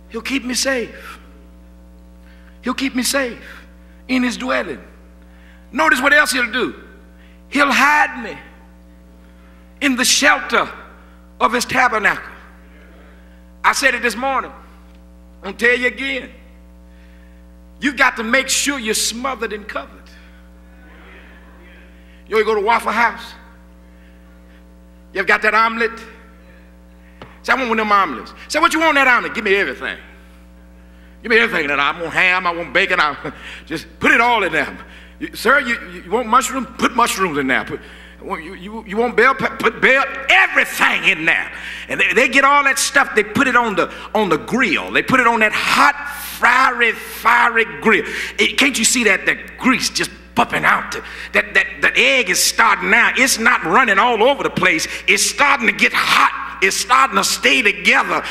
He'll keep me safe. He'll keep me safe in his dwelling. Notice what else he'll do. He'll hide me in the shelter of his tabernacle. I said it this morning. I'm going to tell you again. You've got to make sure you're smothered and covered. You ever go to Waffle House? You ever got that omelet? Say, I want one of them omelets. Say, what you want in that omelet? Give me everything. Give me everything. That I want ham, I want bacon. Just put it all in there. Sir, you want mushrooms? Put mushrooms in there. You want bell pepper? Put bell, everything in there. And they get all that stuff, they put it on the grill. They put it on that hot, fiery grill. Can't you see that grease just bumping out? That egg is starting now. It's not running all over the place. It's starting to get hot. It's starting to stay together.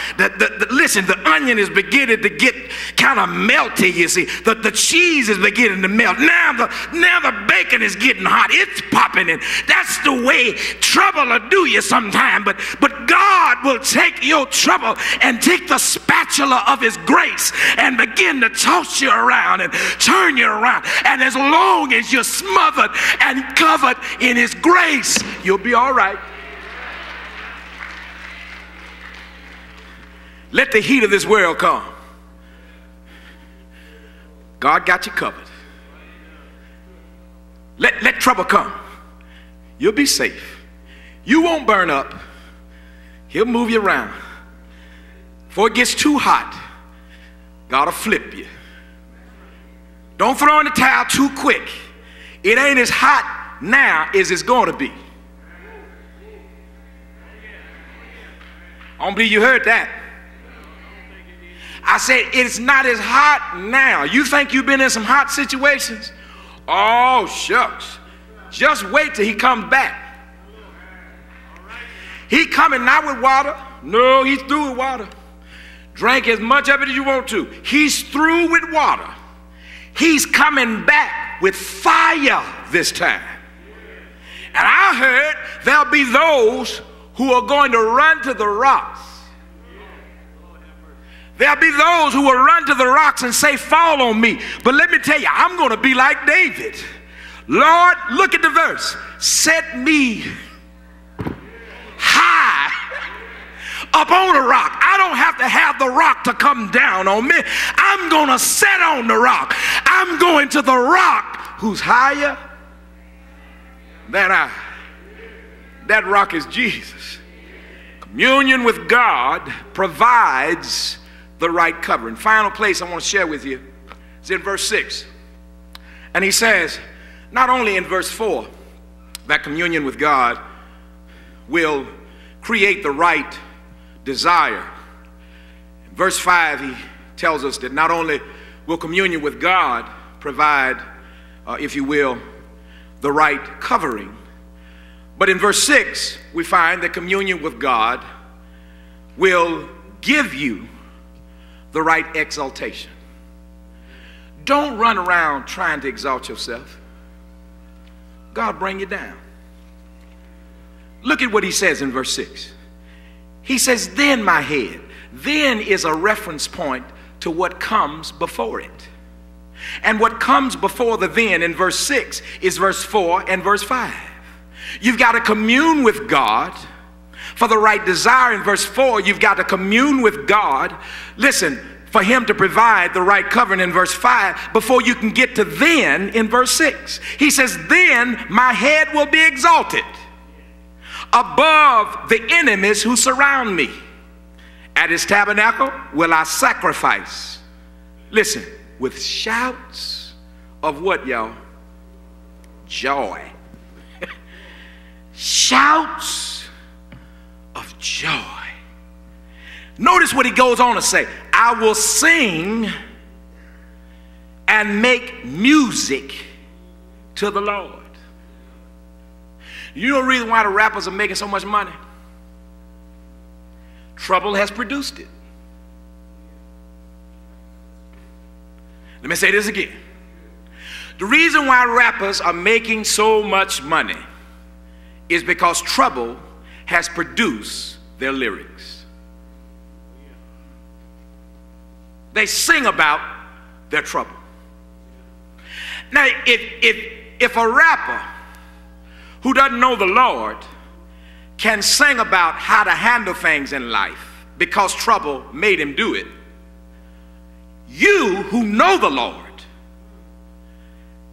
Listen, the onion is beginning to get kind of melty, you see. The cheese is beginning to melt. Now the bacon is getting hot. It's popping in. That's the way trouble will do you sometime. But God will take your trouble and take the spatula of his grace and begin to toss you around and turn you around. And as long as you're smothered and covered in his grace, you'll be all right. Let the heat of this world come. God got you covered. Let trouble come. You'll be safe. You won't burn up. He'll move you around. Before it gets too hot, God will flip you. Don't throw in the towel too quick. It ain't as hot now as it's going to be. I don't believe you heard that. I said it's not as hot now. You think you've been in some hot situations? Oh, shucks. Just wait till he comes back. He coming not with water. No, he's through with water. Drink as much of it as you want to. He's through with water. He's coming back with fire this time. And I heard there'll be those who are going to run to the rocks. There'll be those who will run to the rocks and say, fall on me. But let me tell you, I'm going to be like David. Lord, look at the verse. Set me high up on a rock. I don't have to have the rock to come down on me. I'm going to sit on the rock. I'm going to the rock who's higher than I. That rock is Jesus. Communion with God provides the right covering. Final place I want to share with you is in verse 6. And he says, not only in verse 4, that communion with God will create the right desire. In verse 5, he tells us that not only will communion with God provide, if you will, the right covering, but in verse 6, we find that communion with God will give you the right exaltation. Don't run around trying to exalt yourself. God bring you down. Look at what he says in verse 6. He says, then my head. Then is a reference point to what comes before it. And what comes before the then in verse 6 is verse 4 and verse 5. You've got to commune with God for the right desire. In verse 4, you've got to commune with God. Listen, for him to provide the right covering in verse 5 before you can get to then in verse 6. He says, then my head will be exalted above the enemies who surround me. At his tabernacle will I sacrifice. Listen, with shouts of what, y'all? Joy. Shouts of joy. Notice what he goes on to say. I will sing and make music to the Lord. You know the reason why the rappers are making so much money? Trouble has produced it. Let me say this again. The reason why rappers are making so much money is because trouble has produced their lyrics. They sing about their trouble. Now, if a rapper who doesn't know the Lord can sing about how to handle things in life because trouble made him do it, you who know the Lord,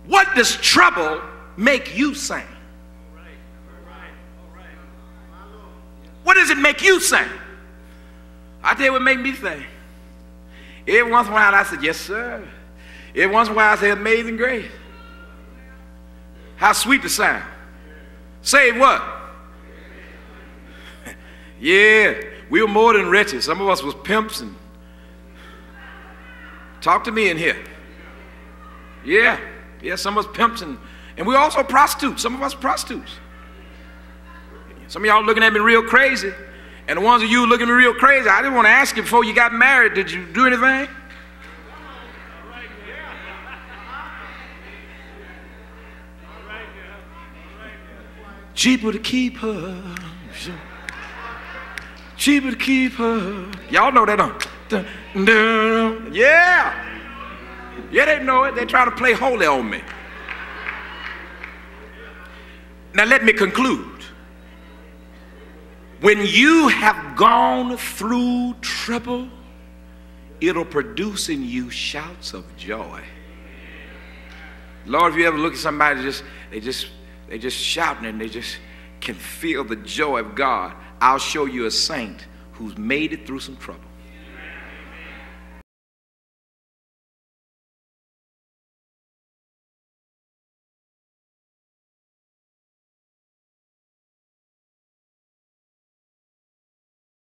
what does trouble make you sing? What does it make you sing? I tell you what made me sing. Every once in a while I said, yes, sir. Every once in a while I say, amazing grace. How sweet the sound. Say what? Yeah, we were more than wretched. Some of us was pimps. And talk to me in here. Yeah, some of us pimps. And we also prostitutes. Some of us prostitutes. Some of y'all looking at me real crazy. And the ones of you looking at me real crazy, I didn't want to ask you before you got married, did you do anything? Cheaper to keep her. Cheaper to keep her. Y'all know that, don't? Yeah. Yeah, they know it. They're trying to play holy on me. Now let me conclude. When you have gone through trouble, it'll produce in you shouts of joy. Lord, if you ever look at somebody, they just shouting and they just can feel the joy of God, I'll show you a saint who's made it through some trouble.